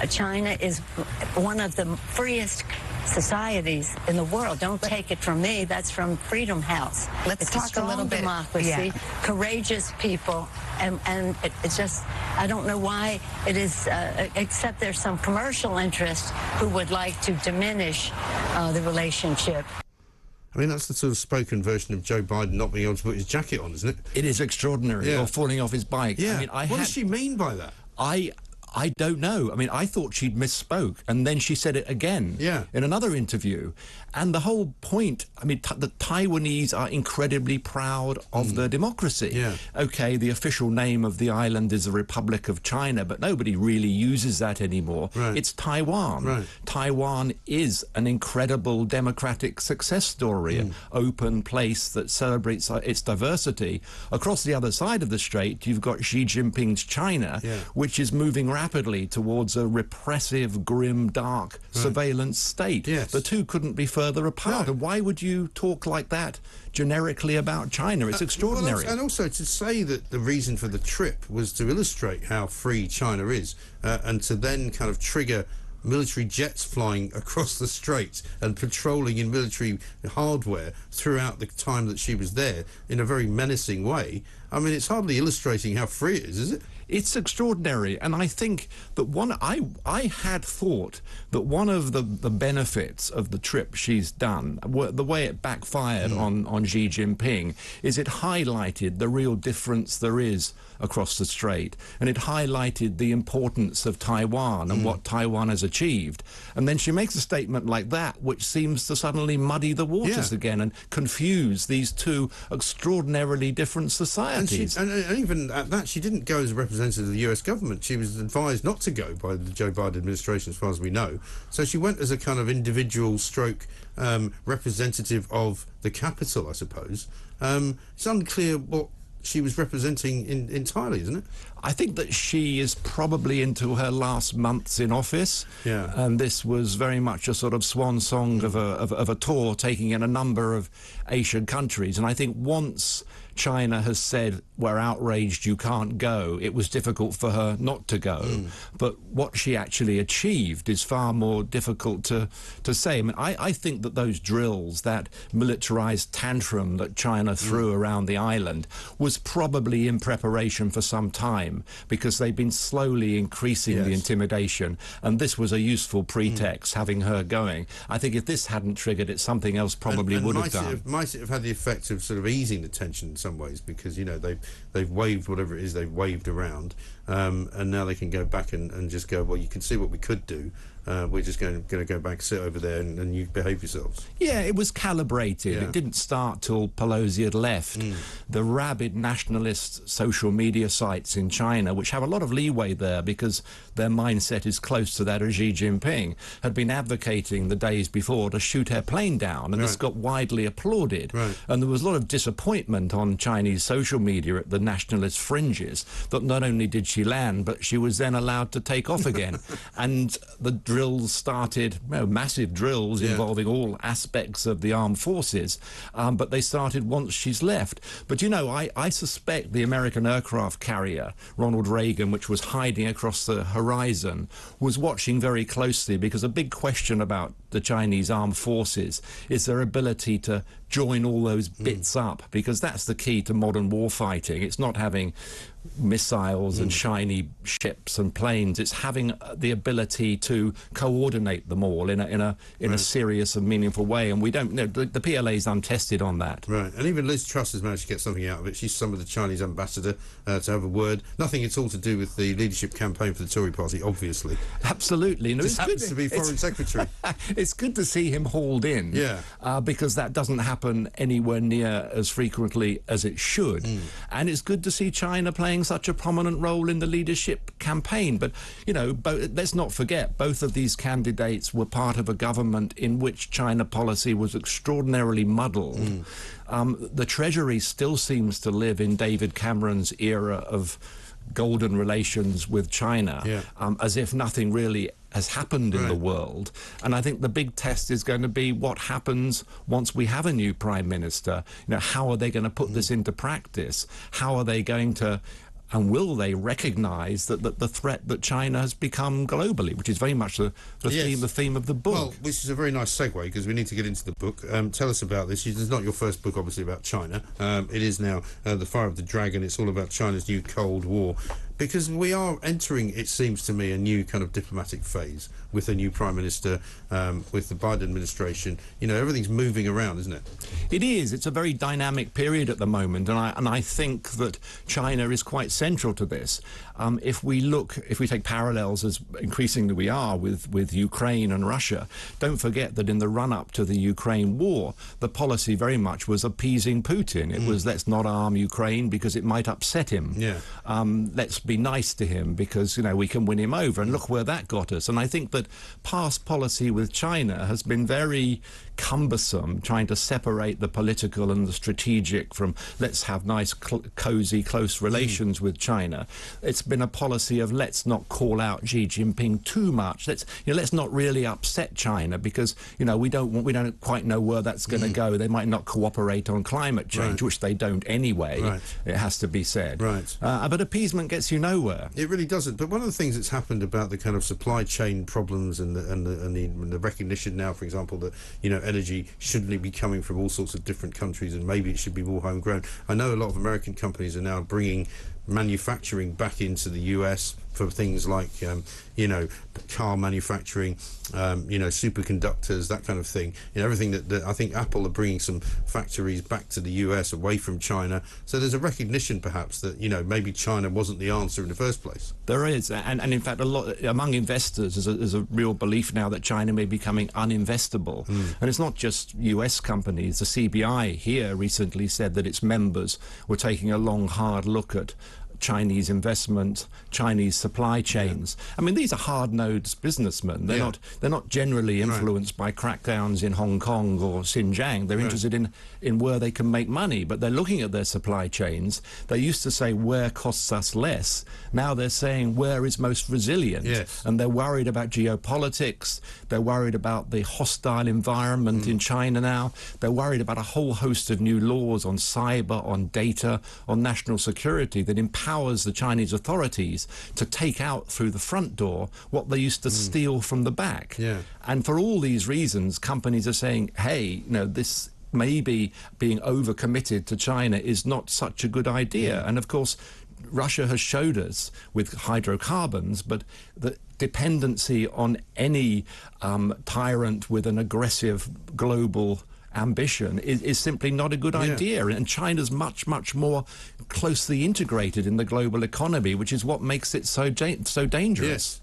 China is one of the freest societies in the world. Don't take it from me. That's from Freedom House. Let's talk a little bit. Democracy, courageous people, and it's just, I don't know why it is, except there's some commercial interest who would like to diminish the relationship. I mean, that's the sort of spoken version of Joe Biden not being able to put his jacket on, isn't it? It is extraordinary. Or falling off his bike. Yeah. I mean, what does she mean by that? I don't know. I mean, I thought she'd misspoke, and then she said it again in another interview. And the whole point, I mean, the Taiwanese are incredibly proud of their democracy. Yeah. Okay, the official name of the island is the Republic of China, but nobody really uses that anymore. Right. It's Taiwan. Right. Taiwan is an incredible democratic success story, an open place that celebrates its diversity. Across the other side of the strait, you've got Xi Jinping's China, which is moving rapidly towards a repressive, grim, dark surveillance state. Yes. The two couldn't be further apart. No. And why would you talk like that generically about China? It's extraordinary. And also to say that the reason for the trip was to illustrate how free China is, and to then kind of trigger military jets flying across the straits and patrolling in military hardware throughout the time that she was there in a very menacing way. I mean, it's hardly illustrating how free it is it? It's extraordinary, and I think that I had thought that one of the benefits of the trip she's done, the way it backfired on Xi Jinping, is it highlighted the real difference there is across the strait, and it highlighted the importance of Taiwan and what Taiwan has achieved. And then she makes a statement like that, which seems to suddenly muddy the waters again and confuse these two extraordinarily different societies. And even at that, she didn't go as a representative of the US government. She was advised not to go by the Joe Biden administration, as far as we know. So she went as a kind of individual stroke representative of the capital, I suppose. It's unclear what she was representing entirely, isn't it? I think that she is probably into her last months in office, and this was very much a sort of swan song of a tour taking in a number of Asian countries. And I think once China has said, we're outraged, you can't go, it was difficult for her not to go. But what she actually achieved is far more difficult to say. I mean, I think that those drills, that militarized tantrum that China threw around the island, was probably in preparation for some time, because they've been slowly increasing the intimidation, and this was a useful pretext, having her going. I think if this hadn't triggered it, something else probably would have done. Might it have had the effect of sort of easing the tension in some ways, because, you know, they've waved whatever it is they've waved around, and now they can go back and just go, well, you can see what we could do. We're just going to go back, sit over there, and you behave yourselves. Yeah, it was calibrated. It didn't start till Pelosi had left. The rabid nationalist social media sites in China, which have a lot of leeway there because their mindset is close to that of Xi Jinping, had been advocating the days before to shoot her plane down, and this got widely applauded. And there was a lot of disappointment on Chinese social media at the nationalist fringes that not only did she land, but she was then allowed to take off again. And the drills started, massive drills involving all aspects of the armed forces, but they started once she's left. But, you know, I suspect the American aircraft carrier, Ronald Reagan, which was hiding across the horizon, was watching very closely, because a big question about the Chinese armed forces is their ability to join all those bits up, because that's the key to modern warfighting. It's not having missiles and shiny ships and planes. It's having the ability to coordinate them all in a serious and meaningful way. And we don't know, the PLA is untested on that. Right. And even Liz Truss has managed to get something out of it. She's summoned the Chinese ambassador to have a word. Nothing at all to do with the leadership campaign for the Tory party, obviously. Absolutely. No, Just happens to be foreign secretary. It's good to see him hauled in, because that doesn't happen anywhere near as frequently as it should. And it's good to see China playing such a prominent role in the leadership campaign. But, you know, let's not forget, both of these candidates were part of a government in which China policy was extraordinarily muddled. The Treasury still seems to live in David Cameron's era of golden relations with China, as if nothing really has happened in the world. And I think the big test is going to be what happens once we have a new prime minister. You know, how are they going to put this into practice? How are they going to And will they recognise that the threat that China has become globally, which is very much the theme of the book? Well, which is a very nice segue, because we need to get into the book. Tell us about this. It's not your first book, obviously, about China. It is now The Fire of the Dragon. It's all about China's new Cold War. Because we are entering, it seems to me, a new kind of diplomatic phase with a new Prime Minister, with the Biden administration. You know, everything's moving around, isn't it? It is. It's a very dynamic period at the moment, and I think that China is quite central to this. If we take parallels, as increasingly we are, with Ukraine and Russia, don't forget that in the run-up to the Ukraine war, the policy very much was appeasing Putin. It was, let's not arm Ukraine because it might upset him. Yeah. Let's be nice to him because, you know, we can win him over. And look where that got us. And I think that past policy with China has been very cumbersome, trying to separate the political and the strategic from let's have nice, cosy, close relations with China. It's been a policy of let's not call out Xi Jinping too much. Let's not really upset China because, you know, we don't quite know where that's going to go. They might not cooperate on climate change, which they don't anyway. Right. It has to be said. Right. But appeasement gets you nowhere. It really doesn't. But one of the things that's happened about the kind of supply chain problems and the recognition now, for example, that, you know, energy shouldn't be coming from all sorts of different countries and maybe it should be more homegrown. I know a lot of American companies are now bringing manufacturing back into the US for things like, you know, car manufacturing, you know, superconductors, that kind of thing. You know, everything that I think Apple are bringing some factories back to the US away from China. So there's a recognition, perhaps, that, you know, maybe China wasn't the answer in the first place. There is, and in fact, a lot among investors there's a real belief now that China may be becoming uninvestable. And it's not just US companies. The CBI here recently said that its members were taking a long, hard look at Chinese investment, Chinese supply chains. I mean, these are hard-nosed businessmen. They're not generally influenced by crackdowns in Hong Kong or Xinjiang. They're interested in where they can make money, but they're looking at their supply chains. They used to say where costs us less. Now they're saying where is most resilient. Yes. And they're worried about geopolitics. They're worried about the hostile environment in China now. They're worried about a whole host of new laws on cyber, on data, on national security that empowers the Chinese authorities to take out through the front door what they used to steal from the back. Yeah. And for all these reasons, companies are saying, hey, you know, this maybe being overcommitted to China is not such a good idea. And of course, Russia has showed us with hydrocarbons, but the dependency on any tyrant with an aggressive global ambition is simply not a good idea. And China's much, much more closely integrated in the global economy, which is what makes it so dangerous. Yes.